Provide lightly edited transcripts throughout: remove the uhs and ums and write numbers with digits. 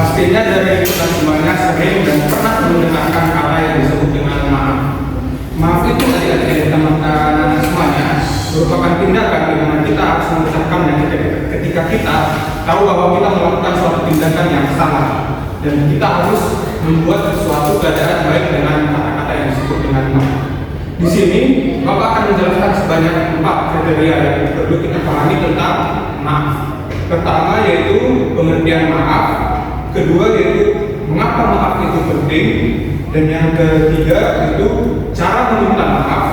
Pastinya dari kita semuanya sering dan pernah mendengarkan kata yang disebut dengan maaf. Maaf itu adik-adik teman-teman semuanya merupakan tindakan di mana kita harus mengucapkannya ketika kita tahu bahwa kita melakukan suatu tindakan yang salah dan kita harus membuat suatu keadaan baik dengan kata-kata yang disebut dengan maaf. Di sini Bapak akan menjelaskan sebanyak 4 kriteria yang perlu kita pahami tentang maaf. Pertama yaitu pengertian maaf, kedua yaitu mengapa maaf itu penting, dan yang ketiga yaitu cara meminta maaf,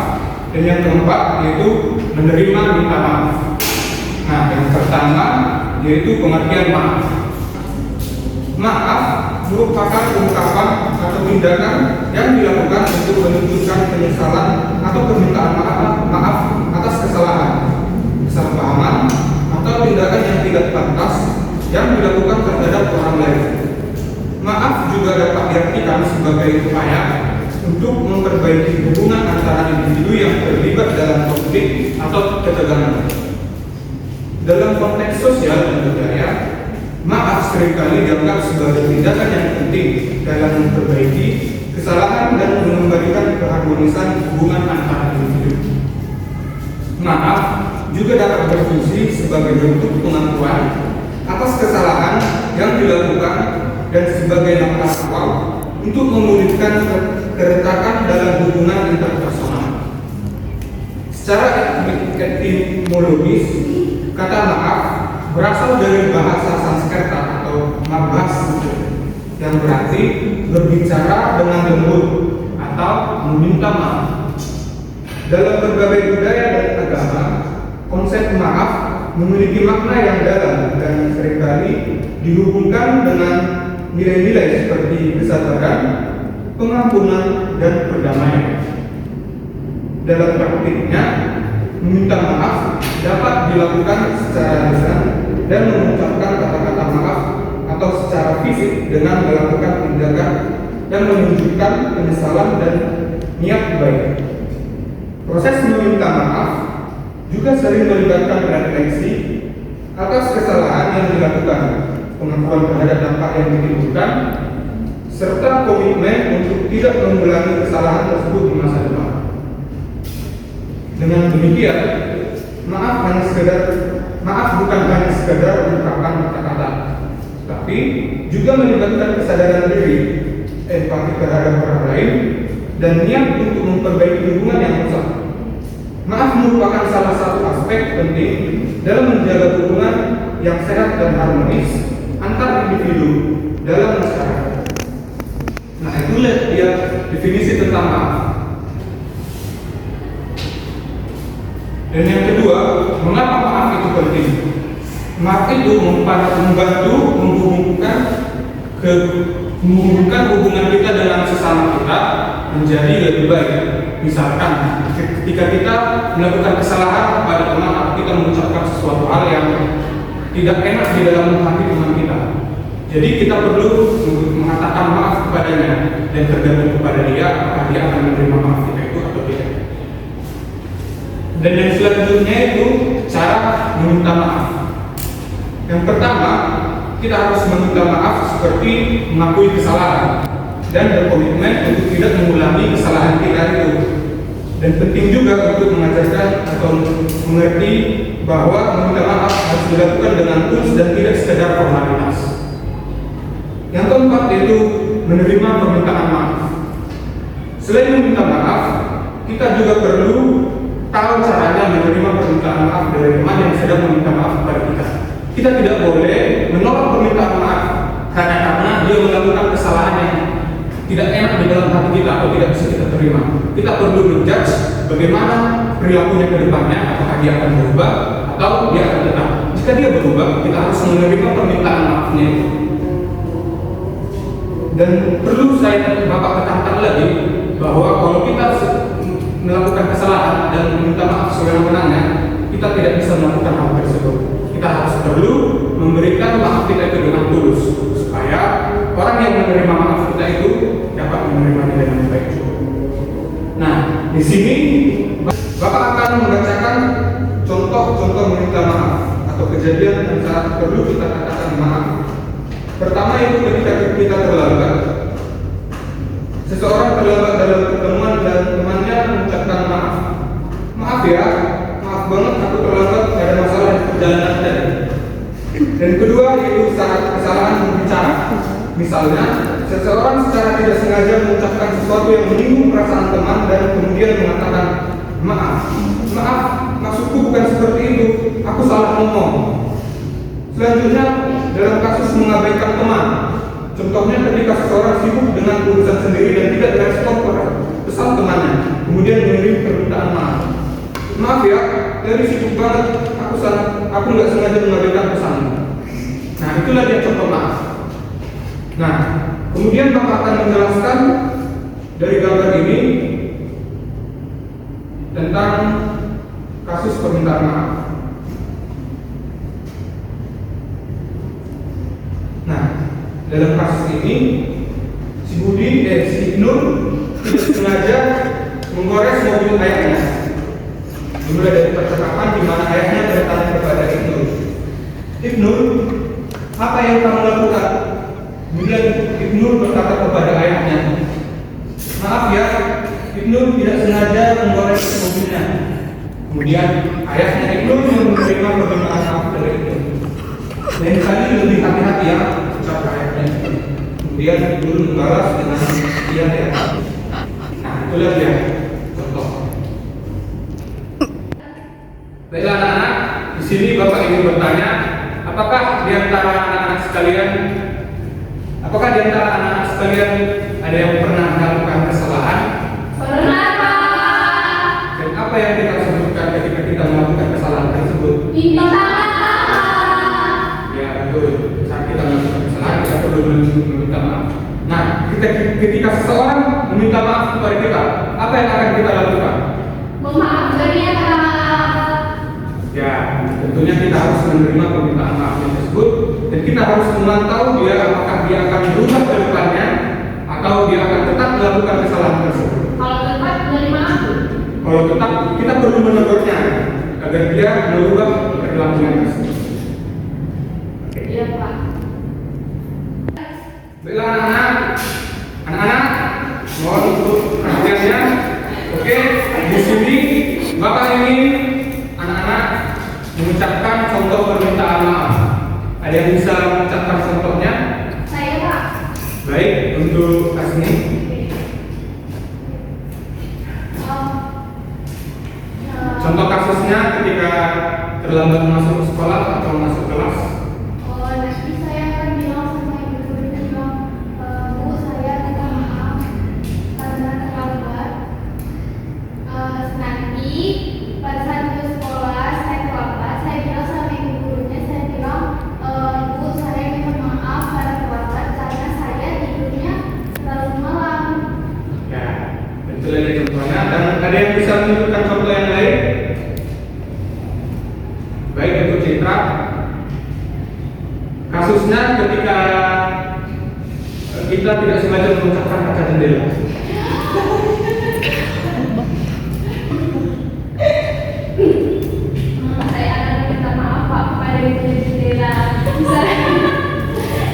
dan yang keempat yaitu menerima minta maaf. Nah, yang pertama yaitu pengertian maaf. Maaf merupakan ungkapan atau tindakan yang dilakukan untuk menunjukkan penyesalan atau permintaan maaf atas kesalahan, kesalahpahaman, atau tindakan yang tidak pantas yang dilakukan terhadap orang lain. Maaf juga dapat diartikan sebagai upaya untuk memperbaiki hubungan antara individu yang terlibat dalam konflik atau ketegangan. Dalam konteks sosial dan budaya, maaf seringkali dianggap sebagai tindakan yang penting dalam memperbaiki kesalahan dan mengembalikan keharmonisan hubungan antara individu. Maaf juga dapat berfungsi sebagai bentuk pengakuan atas kesalahan yang dilakukan dan sebagai langkah awal untuk memulihkan keretakan dalam hubungan interpersonal. Secara etimologis, kata maaf berasal dari bahasa Sanskerta atau mabhas yang berarti berbicara dengan lembut atau meminta maaf. Dalam berbagai budaya dan agama, konsep maaf memiliki makna yang dalam dan seringkali dihubungkan dengan nilai-nilai seperti kesabaran, pengampunan, dan perdamaian. Dalam praktiknya, meminta maaf dapat dilakukan secara lisan dan mengucapkan kata-kata maaf atau secara fisik dengan melakukan tindakan yang menunjukkan penyesalan dan niat baik. Proses meminta maaf juga sering melibatkan refleksi atas kesalahan yang dilakukan, pengakuan terhadap dampak yang ditimbulkan, serta komitmen untuk tidak mengulangi kesalahan tersebut di masa depan. Dengan demikian, maaf bukan hanya sekedar ungkapan kata-kata, tapi juga melibatkan kesadaran diri, empati terhadap orang lain, dan niat untuk memperbaiki hubungan yang rusak. Maaf merupakan salah satu aspek penting dalam menjaga hubungan yang sehat dan harmonis antar individu dalam masyarakat. Nah, itulah dia definisi tentang maaf. Dan yang kedua, mengapa maaf itu penting? Maaf itu membantu menghubungkan hubungan kita dengan sesama kita menjadi lebih baik. Misalkan ketika kita melakukan kesalahan kepada teman atau kita mengucapkan sesuatu hal yang tidak enak di dalam hati teman kita, jadi kita perlu mengatakan maaf kepadanya dan tergantung kepada dia apakah dia akan menerima maaf kita itu atau tidak. Dan yang selanjutnya itu cara meminta maaf. Yang pertama, kita harus meminta maaf seperti mengakui kesalahan dan berkomitmen untuk tidak mengulangi kesalahan kita itu. Dan penting juga untuk mengajarkan atau mengerti bahwa meminta maaf harus dilakukan dengan tulus dan tidak sekedar formalitas. Yang keempat yaitu menerima permintaan maaf. Selain meminta maaf, kita juga perlu tahu caranya menerima permintaan maaf dari teman yang sedang meminta maaf kepada kita. Kita tidak boleh menolak permintaan maaf karena dia melakukan kesalahan yang tidak enak di dalam hati kita atau tidak bisa kita terima. Kita perlu menjudge bagaimana perilakunya ke depannya, apakah dia akan berubah atau dia akan tetap. Jika dia berubah, kita harus menerima permintaan maafnya itu. Dan perlu saya Bapak tekankan lagi bahwa kalau kita melakukan kesalahan dan meminta maaf sewenang-wenangnya, kita tidak bisa melakukan hal tersebut. Kita harus perlu memberikan maaf kita itu dengan tulus supaya orang yang menerima maaf kita itu dapat menerimanya dengan baik. Nah, di sini Bapak akan membacakan contoh-contoh meminta maaf atau kejadian yang saat perlu kita katakan maaf. Pertama itu ketika kita terlambat? Seseorang terlambat dalam pertemuan dan temannya mengucapkan maaf. Maaf ya, maaf banget aku terlambat, ada masalah di perjalanan tadi. Dan kedua yaitu saat kesalahan berbicara. Misalnya, seseorang secara tidak sengaja mengucapkan sesuatu yang menyinggung perasaan teman dan kemudian mengatakan, maaf, maksudku bukan seperti itu, aku salah ngomong. Selanjutnya, dalam kasus mengabaikan teman, contohnya ketika seseorang sibuk dengan urusan sendiri dan tidak merespon pesan temannya, kemudian mengirim permintaan maaf. Maaf ya, dari sibuk banget, aku nggak sengaja mengabaikan pesanmu. Nah, itulah dia contoh maaf. Nah, kemudian Bapak akan menjelaskan dari gambar ini tentang kasus permintaan maaf. Nah, dalam kasus ini si Ibnul tidak sengaja menggores mobil ayahnya. Dimulai dari percakapan di mana ayahnya bertanya kepada Ibnul, apa yang kamu lakukan? Kemudian Ibnul berkata kepada ayahnya, maaf ya, Ibnul tidak sengaja menggores mobilnya. Kemudian ayahnya Ibnul menerima permintaan maaf dari Ibnul. Lain kali lebih hati-hati ya, ucap ayahnya. Kemudian Ibnul membalas dengan iya ya. Nah, itulah dia contoh. Baiklah anak-anak, di sini Bapak ingin bertanya, apakah di antara anak-anak sekalian ada yang pernah melakukan kesalahan? Pernah, Pak. Dan apa yang kita sebutkan ketika kita melakukan kesalahan tersebut? Minta maaf. Ya betul. Saat kita melakukan kesalahan kita perlu meminta maaf. Nah, ketika seseorang meminta maaf kepada kita, apa yang akan kita lakukan? Memaafkannya, Pak. Ya, tentunya kita harus menerima permintaan maaf tersebut dan kita harus memantau dia apakah dia akan berubah ke depannya atau dia akan tetap melakukan kesalahan tersebut. Kalau tetap dari maaf. Kalau tetap, kita perlu menegurnya agar dia merubah perilakunya tersebut. Iya, Pak. Baiklah anak-anak, mohon untuk perhatiannya. Oke, di sini Bapak ingin anak-anak mengucapkan contoh permintaan maaf. Ada yang bisa mengucapkan contohnya? Saya, Pak. Baik, untuk Asni. Contoh kasusnya ketika terlambat masuk ke sekolah atau masuk kelas. Nanti saya akan bilang sama ibu gurunya, Bu, saya minta maaf karena terlambat. Nanti pada saat ke sekolah saya terlambat, saya bilang sama ibu gurunya, saya bilang, Bu, saya minta maaf karena terlambat karena saya tidurnya terlalu malam. Ya, betul ada contohnya. Dan ada yang bisa menunjukkan contoh yang lain? Baik, untuk Citra. Kasusnya ketika kita tidak sengaja mengucapkan kaca jendela. Saya akan minta maaf, Pak, kepada ibu jendela.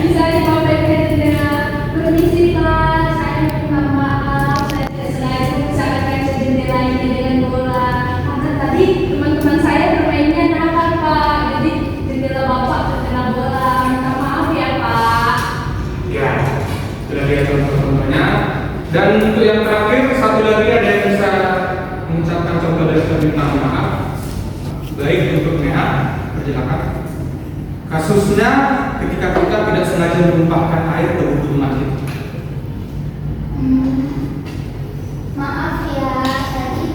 Bisa dibawa ke jendela. Permisi, Pak, saya minta maaf. Saya tidak sengaja membesarkan kaca jendela ini dengan bola. Karena tadi teman-teman saya bermainnya nakal, Pak. Jadi jendela Bapak terkena bola. Minta maaf ya, Pak. Ya, sudah lihat contoh-contohnya. Dan untuk yang terakhir, satu lagi ada yang bisa mengucapkan contoh dari permintaan maaf. Baik, untuk Neha, persilakan. Kasusnya ketika kita tidak sengaja menumpahkan air ke buku rumah kita. Maaf ya, tadi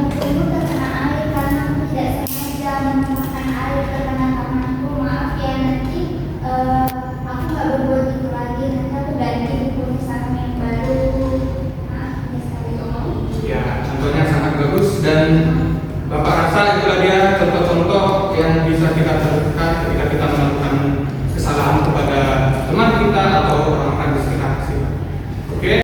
ibu terkena air karena aku tidak sengaja menumpahkan air ke tanganku. Maaf ya, nanti aku nggak berbuat itu lagi. Nanti aku ganti buku sama yang baru. Maaf ya sekali. Ya, contohnya sangat bagus dan Bapak rasa itulah dia contoh-contoh yang bisa kita lakukan ketika kita melakukan kesalahan kepada teman kita atau orang-orang di sekitar kita. Oke?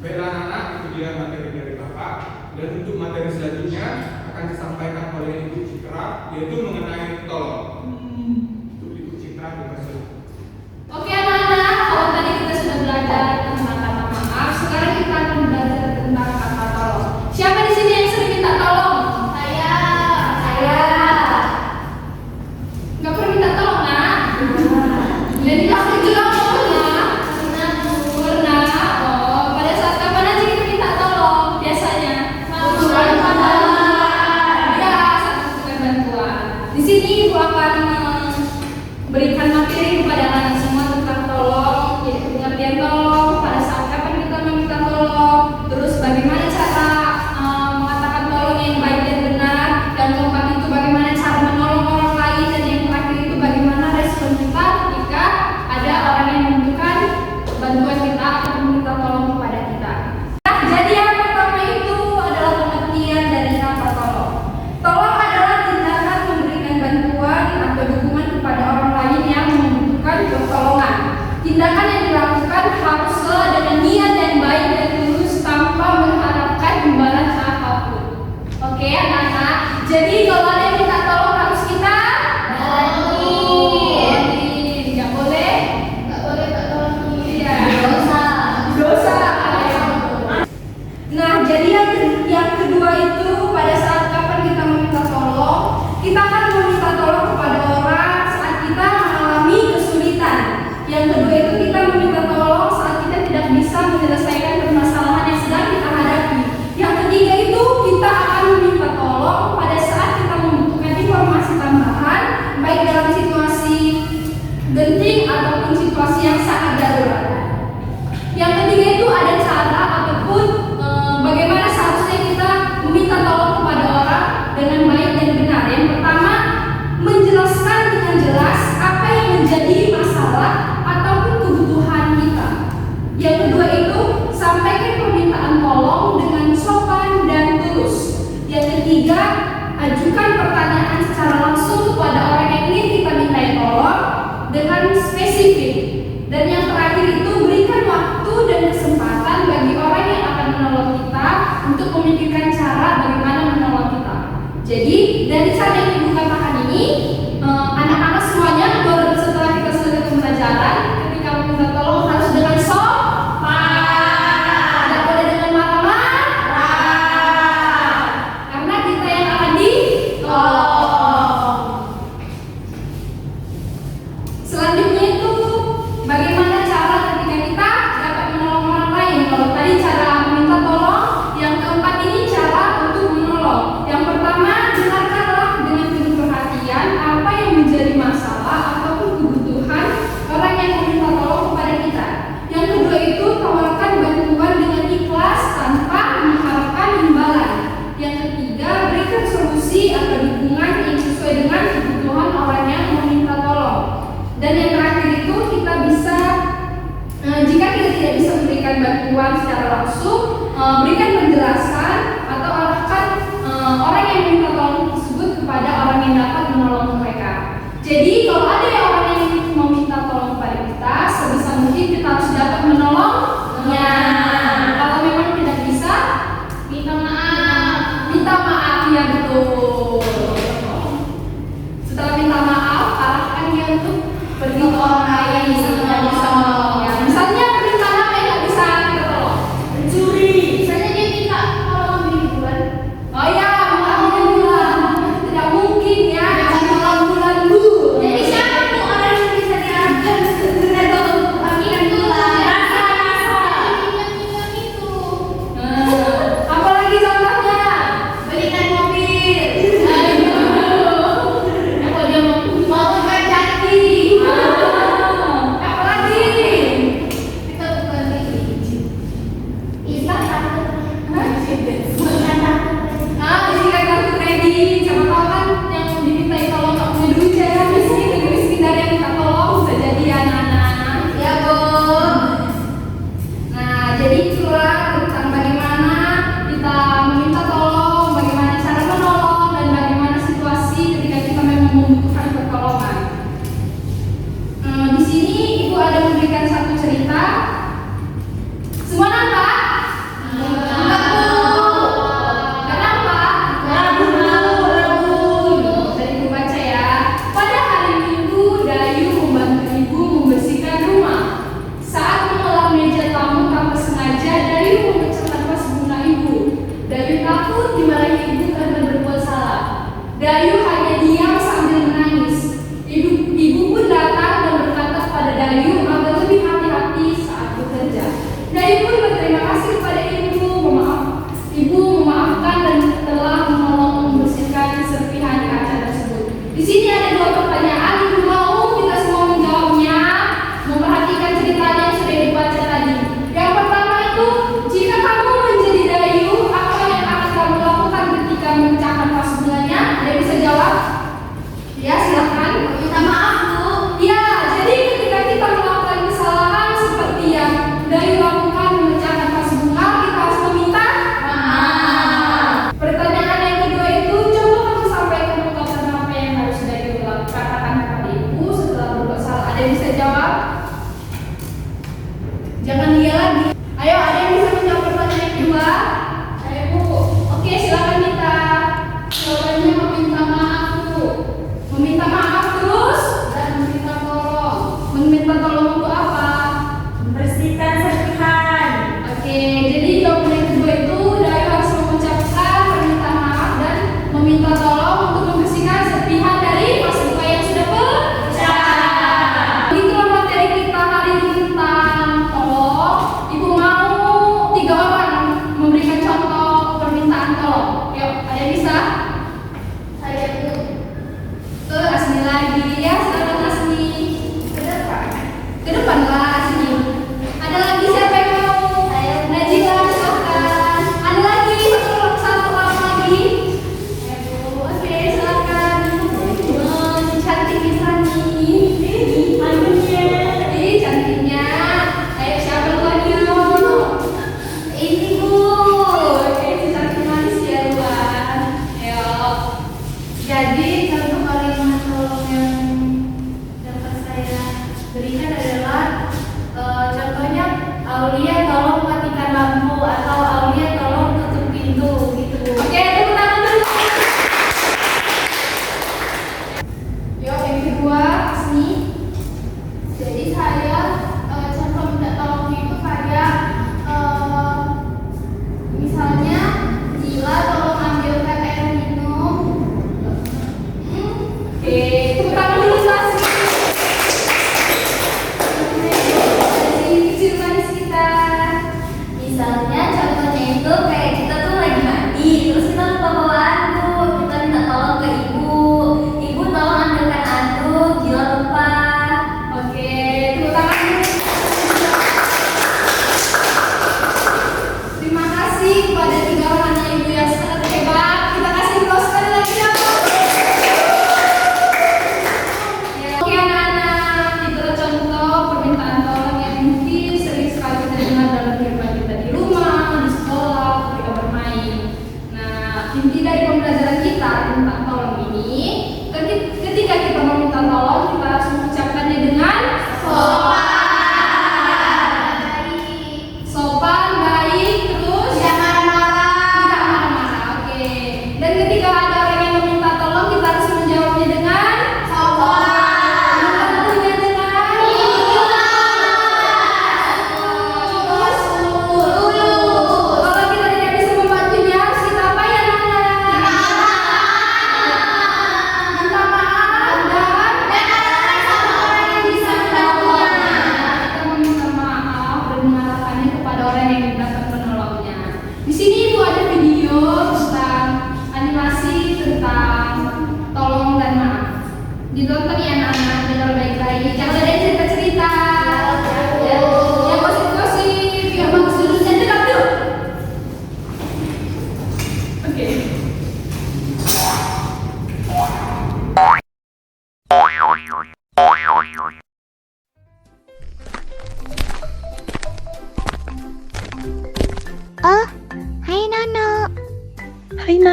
Baiklah anak-anak, itu dia materi dari Bapak. Dan untuk materi selanjutnya akan disampaikan oleh Ibu Citra, yaitu mengenai tolong. Untuk Ibu Citra, dipersilakan. Oke, anak-anak. dilakukan haruslah dengan niat yang baik dan tulus tanpa mengharapkan imbalan apapun. Oke, anak-anak. Jadi kalau ada yang minta tolong harus kita tolongin. Nggak boleh tak tolongin. Iya. Dosa. Nah, jadi yang kedua itu pada saat kapan kita meminta tolong, kita akan meminta tolong kepada orang saat kita mengalami kesulitan. Yang kedua itu kita meminta tolong saat kita tidak bisa menyelesaikan permasalahan yang sedang kita hadapi. Yang ketiga itu kita akan meminta tolong pada saat kita membutuhkan informasi tambahan, baik dalam situasi genting ataupun situasi yang sangat darurat. Yang ketiga itu ada cara ataupun bagaimana seharusnya kita meminta tolong kepada orang dengan baik dan benar. Yang pertama, menjelaskan dengan jelas apa yang menjadi masalah ataupun kebutuhan kita. Yang kedua itu, sampaikan permintaan tolong dengan sopan dan tulus. Yang ketiga, ajukan pertanyaan secara langsung kepada orang yang ingin kita mintai tolong dengan spesifik. Dan yang terakhir itu, berikan waktu dan kesempatan bagi orang yang akan menolong kita untuk memikirkan cara bagaimana menolong kita. Jadi dari cara yang ibu katakan ini, anak-anak semuanya setelah kita selesai pembelajaran, ketika meminta tolong harus dengan sopan, tidak boleh dengan marah-marah, karena kita yang akan ditolong. Selanjutnya itu bagaimana cara ketika kita dapat menolong orang lain. Kalau tadi cara meminta tolong, yang keempat ini cara untuk menolong. Yang pertama, dengarkanlah dengan penuh perhatian apa yang menjadi masalah ataupun kebutuhan orang yang meminta tolong kepada kita. Yang kedua itu, tawarkan bantuan dengan ikhlas tanpa mengharapkan imbalan. Yang ketiga, berikan solusi atau dukungan yang sesuai dengan kebutuhan orang yang meminta tolong. Dan yang terakhir itu kita bisa, jika kita tidak bisa memberikan bantuan secara langsung, berikan penjelasan atau arahkan orang yang meminta tolong tersebut kepada orang yang dapat menolong mereka. Jadi kalau ada orang yang meminta tolong kepada kita, sebisa mungkin kita harus dapat menolongnya. Kalau memang tidak bisa, minta maaf. Minta maaf, ya betul. Setelah minta maaf, arahkan dia untuk pergi ke orang lain yang tidak bisa menolongnya. Misalnya permintaan apa yang nggak bisa kita tolong? Mencuri. Misalnya dia minta tolong beli bulan. Oh ya, minta beli bulan. Tidak mungkin ya, tolong bulan bu. Jadi siapa tuh orang yang bisa diarahkan untuk ambil bulan? Rasa.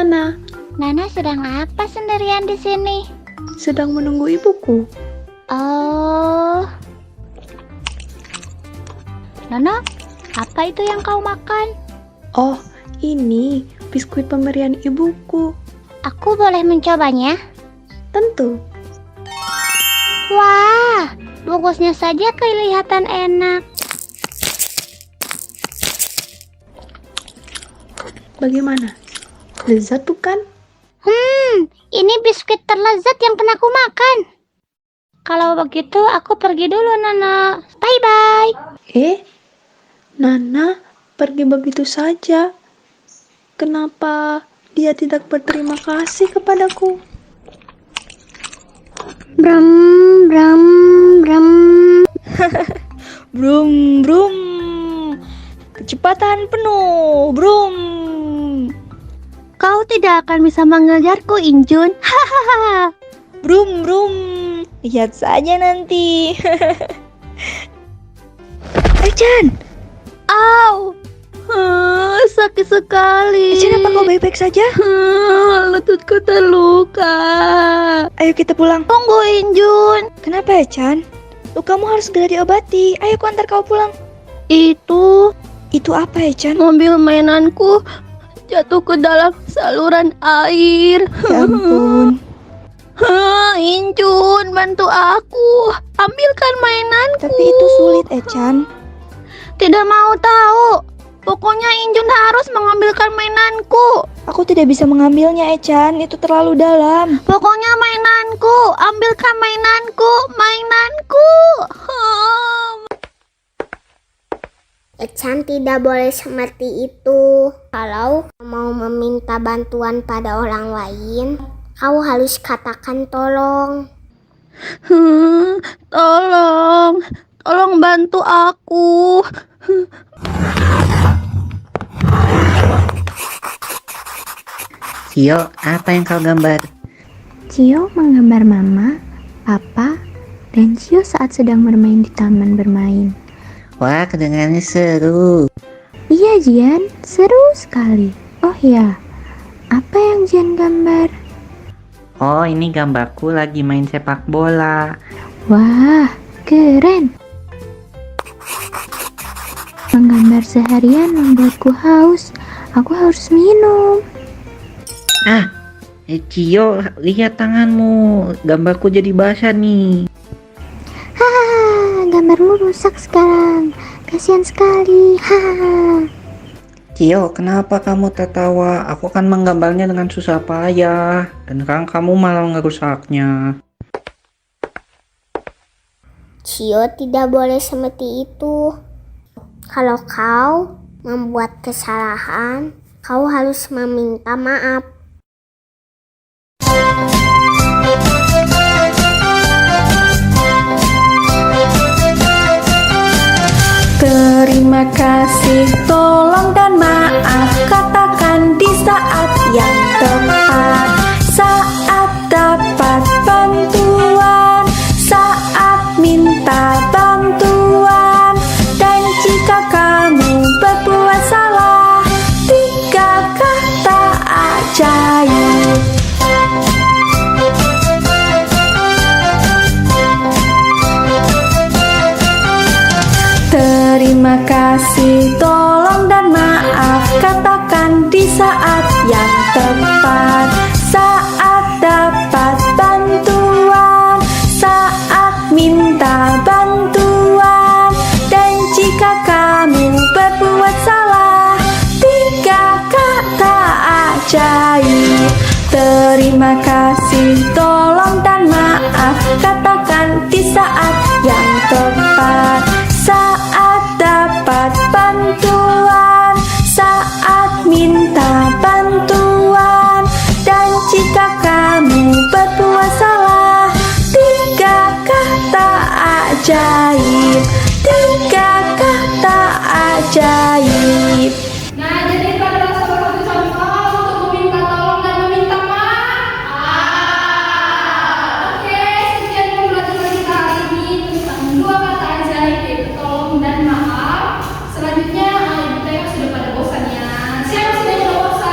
Nana? Nana sedang apa sendirian di sini? Sedang menunggu ibuku. Oh. Nana, apa itu yang kau makan? Oh, ini biskuit pemberian ibuku. Aku boleh mencobanya? Tentu. Wah, bungkusnya saja kelihatan enak. Bagaimana? Lezat bukan? Ini biskuit terlezat yang pernah aku makan. Kalau begitu, aku pergi dulu, Nana. Bye-bye. Nana pergi begitu saja. Kenapa dia tidak berterima kasih kepadaku? Bram, bram, bram. Brum, brum. Kecepatan penuh, brum. Kau tidak akan bisa mengejarku, Injun. Hahaha. Brum, brum. Lihat saja nanti. Chan. Au. Sakit sekali. Chan, apa kau baik-baik saja? Lututku terluka. Ayo kita pulang. Tunggu, Injun. Kenapa Chan? Lukamu harus segera diobati. Ayo aku antar kau pulang. Itu apa Chan? mobil mainanku jatuh ke dalam saluran air. Ya ampun. Injun, bantu aku. Ambilkan mainanku. Tapi itu sulit Chan. Tidak mau tahu. Pokoknya Injun harus mengambilkan mainanku. Aku tidak bisa mengambilnya Chan. Itu terlalu dalam. Pokoknya mainanku. Ambilkan mainanku. Mainanku. Echan tidak boleh seperti itu. Kalau mau meminta bantuan pada orang lain, kau harus katakan tolong. Tolong bantu aku. Cio, apa yang kau gambar? Cio menggambar Mama, Papa, dan Cio saat sedang bermain di taman bermain. Wah, kedengarannya seru. Iya Jian, seru sekali. Oh ya, apa yang Jian gambar? Oh, ini gambarku lagi main sepak bola. Wah, keren. Menggambar seharian membuatku haus. Aku harus minum. Cio, lihat tanganmu. Gambarku jadi basah nih. Hahaha, gambarmu rusak sekarang. Kasihan sekali. Hahaha. Cio, kenapa kamu tertawa? Aku kan menggambarnya dengan susah payah. Dan sekarang kamu malah ngerusaknya. Cio tidak boleh seperti itu. Kalau kau membuat kesalahan, kau harus meminta maaf. Terima kasih, tolong dan maaf. Katakan di saat yang tepat. Saat dapat bantuan, saat minta bantuan. Dan jika kamu berbuat salah, 3 kata ajaib. Terima kasih, tolong dan maaf. Katakan di saat yang tepat. Saat dapat bantuan, saat minta bantuan. Dan jika kamu berbuat salah, 3 kata ajaib. Terima kasih, tolong dan maaf. Katakan di saat yang tepat. Saat dapat bantuan, saat minta bantuan. Dan jika kamu berbuat salah, 3 kata ajaib. 3 kata ajaib. Nah, jadi pada rasa berbagi contoh untuk meminta tolong dan meminta maaf. Oke, sekian pembelajaran kita hari ini tentang 2 kata ajaib, yaitu tolong dan maaf. Selanjutnya, ibu TK sudah pada bosan ya. Siapa sudah bosan?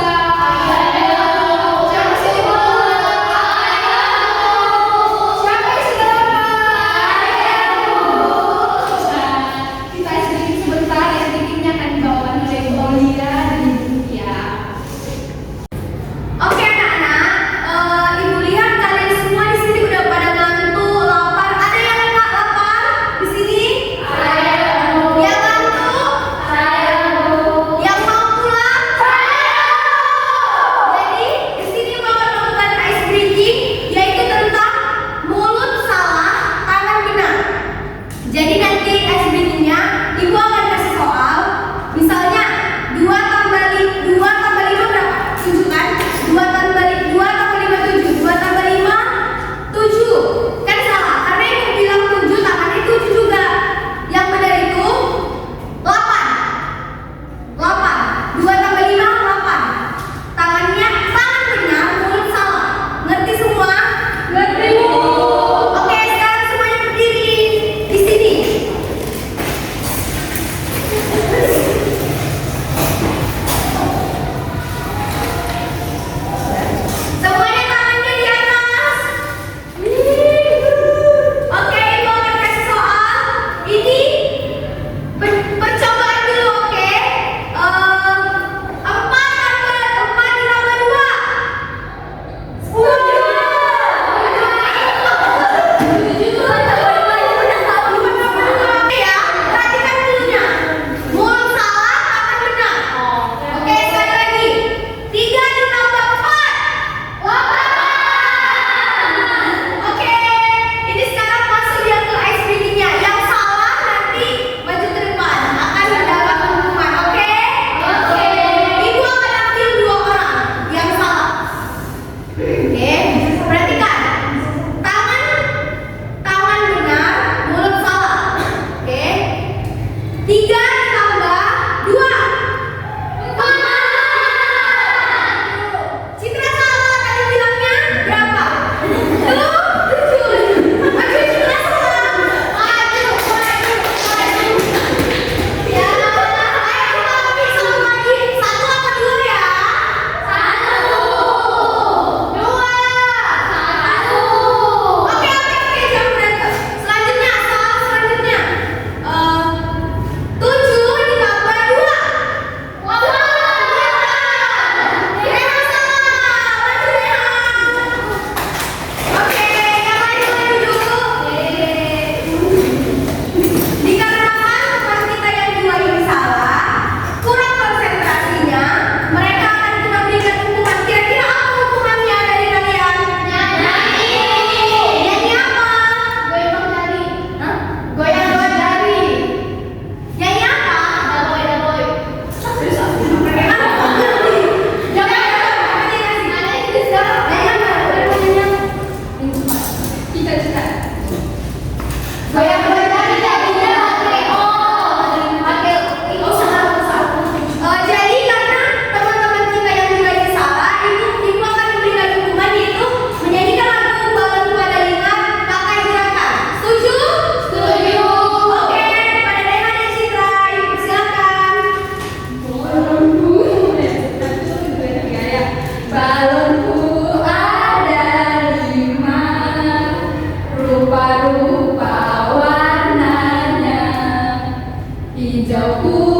hijau